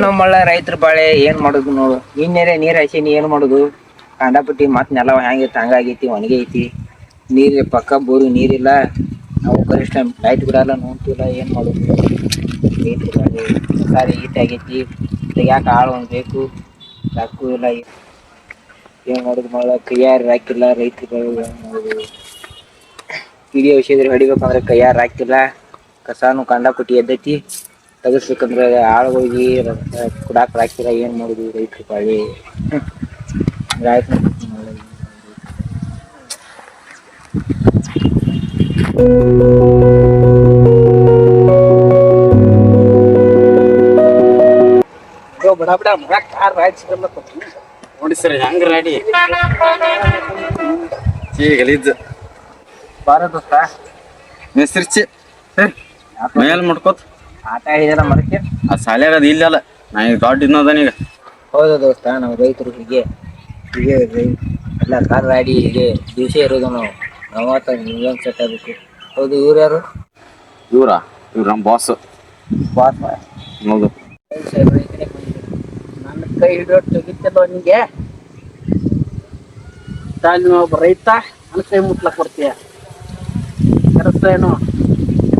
ನಮ್ಮಳ್ಳ ರೈತರ ಬಾಳೆ ಏನ್ ಮಾಡುದು ನೋಡು. ನಿನ್ನೆರೆ ನೀರ್ ಹಾಸೀನಿ ಏನ್ ಮಾಡುದು. ಕಾಂಡಾಪಟ್ಟಿ ಮತ್ ನೆಲ ಹೆಂಗೈತಿ ಹಂಗಾಗೈತಿ ಒಣಗಿ ಐತಿ. ನೀರ್ ಪಕ್ಕ ಬೋರು ನೀರಿಲ್ಲ. ನಾವು ಕನಿಷ್ಠ ಲೈಟ್ ಬಿಡಲ್ಲ ನೋಡ್ತಿಲ್ಲ ಏನ್ ಮಾಡುದು. ಸಾರಿ ಈಟ್ ಆಗೈತಿ ತೆಗ್ಯಾಕ ಆಳ್ ಒಂದ್ ಬೇಕು. ಚಾಕು ಇಲ್ಲ ಏನ್ ಮಾಡುದು ಮಳ್ಳ ಕೈಯಾರ ಹಾಕಿಲ್ಲ ರೈತರುಗಳು ಏನ್ ಮಾಡುದು. ಪಿಡಿಯ ಔಷಿ ಹೊಡಿಬೇಕಂದ್ರೆ ಕೈಯಾರ ಹಾಕಿಲ್ಲ. ಕಸಾನು ಕಂಡಾಪಟ್ಟಿ ಎದ್ದೈತಿ. ತಗಸ್ಬೇಕಂದ್ರೆ ಆಳ್ಗೋಗಿ ಕುಡಾಕ್ ಹಾಕಿಲ್ಲ ಏನ್ ಮಾಡುದು ರೈತರ ಪಾಳಿ. ಬಡ ಬಡ ಕಾರ್ ನೋಡಿ ಸರ್ ಹೆಂಗ್ ರಾಡಿ ಗಲೀಜ್ ಬಾರ ದೋಸ್ತ ಮೆಸರ್ಚಿ ಮೇಲ್ ಮಾಡ್ಕೋತ ಆಟ ಆಡಿದೆಲ್ಲ ಮರಕ್ಕೆ ಆ ಸಾಲ್ಯಾಗ ಅದು ಇಲ್ಲ ನಾ ಈಗ ದೊಡ್ಡ ಇನ್ನೋದನೀಗ. ಹೌದಾ ದೋಸ್ತ ನಾವು ರೈತರು ಹೀಗೆ ಎಲ್ಲ ಕಾರ್ ರಾಡಿ ಹೀಗೆ ದಿವಸ ಇರೋದು ನಾವು ನೀವೇನ್ ಸೆಟ್ ಆಗ್ಬೇಕು. ಹೌದು ಇವ್ರು ಯಾರು? ಇವ್ರ ನಮ್ಮ ಬಾಸ್. ಹೌದು ನನ್ನ ಕೈ ಹಿಡಿಯೋ ತೆಗಿತಲ್ಲ ನಿಂಗೆ ಒಬ್ಬ ರೈತ ನನ್ನ ಕೈ ಮುಟ್ಲಕ್ ಬರ್ತೀಯ ಕೆಲಸ ಏನು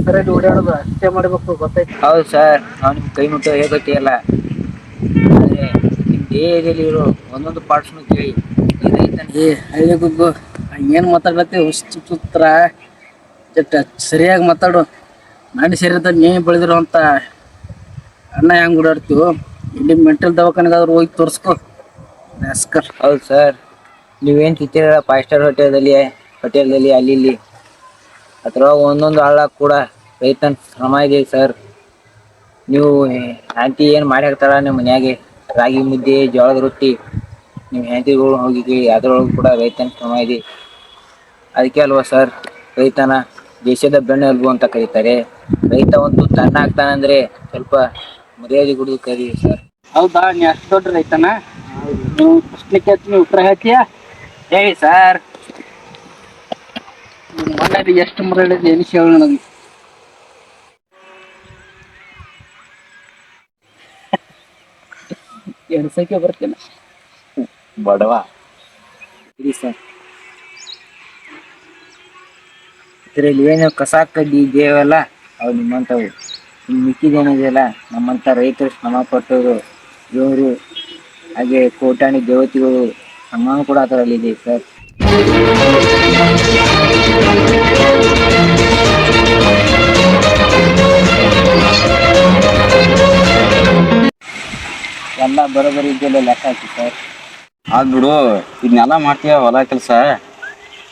ಸರಿಯಾಗಿ ಓಡಾಡೋದು ಅಷ್ಟೇ ಮಾಡಬೇಕು ಗೊತ್ತಾಯ್ತು. ಹೌದು ಸರ್ ನಾವು ನಿಮ್ ಕೈ ಮುಟ್ಟೋ ಹೇಗತ್ತಿಯಲ್ಲ ಆದ್ರೆ ನಿಮ್ ದೇಹದಲ್ಲಿ ಇರೋ ಒಂದೊಂದು ಪಾರ್ಟ್ಸ್ನು ಕೇಳಿ ಹಳ್ಳಿ ಗುಗ್ಗು ಏನ್ ಮಾತಾಡತ್ತೆ ಹುತ್ರ ಸರಿಯಾಗಿ ಮಾತಾಡು. ನಾಡಿ ಶರೀರದಲ್ಲಿ ನೇಣಿ ಬೆಳೆದಿರುವಂತ ಅಣ್ಣ ಹೆಂಗ್ ಓಡಾಡ್ತೀವೋ ಇಲ್ಲಿ ಮೆಂಟಲ್ ದವಾಖಾನೆಗಾದ್ರೂ ಹೋಗಿ ತೋರಿಸ್ಕೊ. ಹೌದು ಸರ್ ನೀವೇನು ತಿಂತೀರ 5 ಸ್ಟಾರ್ ಹೋಟೆಲ್ದಲ್ಲಿ ಅಲ್ಲಿ ಇಲ್ಲಿ ಅಥವಾ ಒಂದೊಂದು ಹಳ್ಳ ಕೂಡ ರೈತನ ಶ್ರಮ ಇದೆ ಸರ್. ನೀವು ಆಂಟಿ ಏನು ಮಾಡಿ ಹಾಕ್ತಾರ ನಿಮ್ಮ ಮನ್ಯಾಗೆ ರಾಗಿ ಮುದ್ದೆ ಜೋಳದ ರೊಟ್ಟಿ ನಿಮ್ಮ ಹೆಂಡತಿಗಳು ಹೋಗಿ ಕೇಳಿ ಅದರೊಳಗೂ ಕೂಡ ರೈತನ ಶ್ರಮ ಇದೆ. ಅದಕ್ಕೆ ಅಲ್ವಾ ಸರ್ ರೈತನ ದೇಶದ ಬೆನ್ನೆಲುಬು ಅಂತ ಕರೀತಾರೆ. ರೈತ ಒಂದು ತನ್ನ ಆಗ್ತಾನಂದ್ರೆ ಸ್ವಲ್ಪ ಮರ್ಯಾದೆ ಕೊಡೋದು ಕರಿ ಸರ್. ಹೌದಾ ನೀ ಅಷ್ಟು ದೊಡ್ಡ ರೈತನ? ನೀವು ಪ್ರಶ್ನೆಗೆ ನೀವು ಉತ್ತರ ಹೇಳ್ತೀಯ ಹೇಳಿ ಸರ್. ಮನೆಯಲ್ಲಿ ಎಷ್ಟು ಮರ ಹಿಡಿದು ಎನಿಸಿ ಹೇಳು ನನಗೆ. ಎಣ್ಸಕ್ಕೆ ಬರ್ತೇನೆ ಬಡವ ಇರಿ ಸರ್. ಇದರಲ್ಲಿ ಏನು ಕಸ ಕಡ್ಡಿ ಇದೆಯಲ್ಲ ಅವು ನಿಮ್ಮಂಥವು. ಮಿಕ್ಕಿದೇನಿದೆಯಲ್ಲ ನಮ್ಮಂಥ ರೈತರು ಶ್ರಮ ಪಟ್ಟವರು ಇವರು ಹಾಗೆ ಕೋಟಾಣಿ ದೇವತೆಗಳು ಸಮ್ಮಾನ ಕೂಡ ಅದರಲ್ಲಿ ಇದೆ ಸರ್. ಎಲ್ಲ ಬರೋಬರಿ ಇದ್ದೆಲ್ಲ ಲೆಕ್ಕ ಹಾಕಿ ಸರ್. ಆದ್ ಬಿಡು ಇದನ್ನೆಲ್ಲ ಮಾಡ್ತೀಯ ಹೊಲ ಕೆಲಸ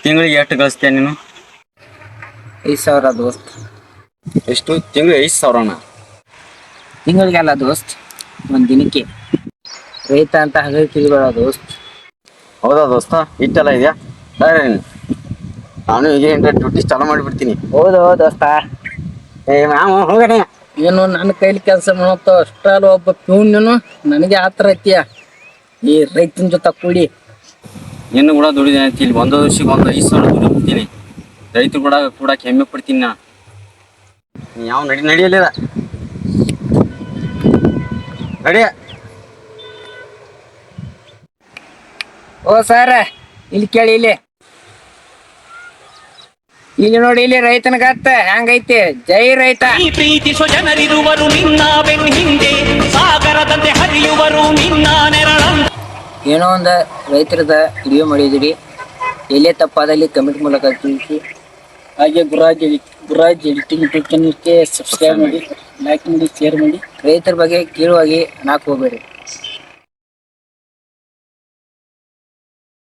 ತಿಂಗಳಿಗೆ ಎಷ್ಟು ಗಳಿಸ್ತೀಯ ನೀನು? 5,000 ದೋಸ್ತ್. ಎಷ್ಟು ತಿಂಗಳು? 5,000ನ ತಿಂಗಳಿಗೆಲ್ಲ ದೋಸ್ತ್, ಒಂದು ದಿನಕ್ಕೆ. ರೈತ ಅಂತ ಹಗಲು ತಿಳಿಬೇಡ ದೋಸ್ತ್. ಹೌದಾ ದೋಸ್ತ ಇಷ್ಟೆಲ್ಲ ಇದೆಯಾ? ಸರಿ ನಾನು ಈಗ ಡ್ಯೂಟಿ ಚಾಲೂ ಮಾಡಿಬಿಡ್ತೀನಿ. ಹೌದು ದೋಸ್ತ. ಹೋಗಣೆ ಏನು ನನ್ನ ಕೈಲಿ ಕೆಲಸ ಮಾಡತ್ತ ಅಷ್ಟಲ್ಲ ಒಬ್ಬ ಪ್ಯೂನ್ ನೀನು ನನಗೆ ಆತರ ಐತಿಯ ಈ ರೈತನ ಜೊತೆ ಕೂಡಿ. ಇನ್ನು ಕೂಡ ದುಡಿದ ಇಲ್ಲಿ ಒಂದು ವರ್ಷಕ್ಕೆ ಒಂದು 5,000 ದುಡಿತೀನಿ. ರೈತರು ಕೂಡ ಹೆಮ್ಮೆ ಪಡ್ತೀನಿ ನಾ. ಯಾವ ನಡಿಯಲಿಲ್ಲ ನಡಿಯ. ಓ ಸರ್ ಇಲ್ಲಿ ಕೇಳಿ ಇಲ್ಲಿ ನೋಡಿ ಇಲ್ಲಿ ರೈತನ ಗತ್ತ ಹೆಂಗೈತಿ. ಜೈ ರೈತ. ಪ್ರೀತಿ ಸ್ವಜನರಿರುವರು ನಿನ್ನ ಬೆನ್ನ ಹಿಂದೆ ಸಾಗರದಂತೆ ಹರಿಯುವರು ನಿನ್ನ ನೆರಳಂತೆ. ಏನೋ ಒಂದು ರೈತರದ ವಿಡಿಯೋ ಮಾಡಿದಿರಿ. ಎಲ್ಲೇ ತಪ್ಪಾದಲ್ಲಿ ಕಮೆಂಟ್ ಮೂಲಕ ತಿಳಿಸಿ. ಹಾಗೆ ಗುರಾಜ್ ಎಡಿಟಿಂಗ್ ಯೂಟ್ಯೂಬ್ ಚಾನಲ್ಗೆ ಸಬ್ಸ್ಕ್ರೈಬ್ ಮಾಡಿ, ಲೈಕ್ ಮಾಡಿ, ಶೇರ್ ಮಾಡಿ. ರೈತರ ಬಗ್ಗೆ ಕೀಳುವಾಗಿ ನಾಕ್ ಹೋಗ್ಬೇಡಿ.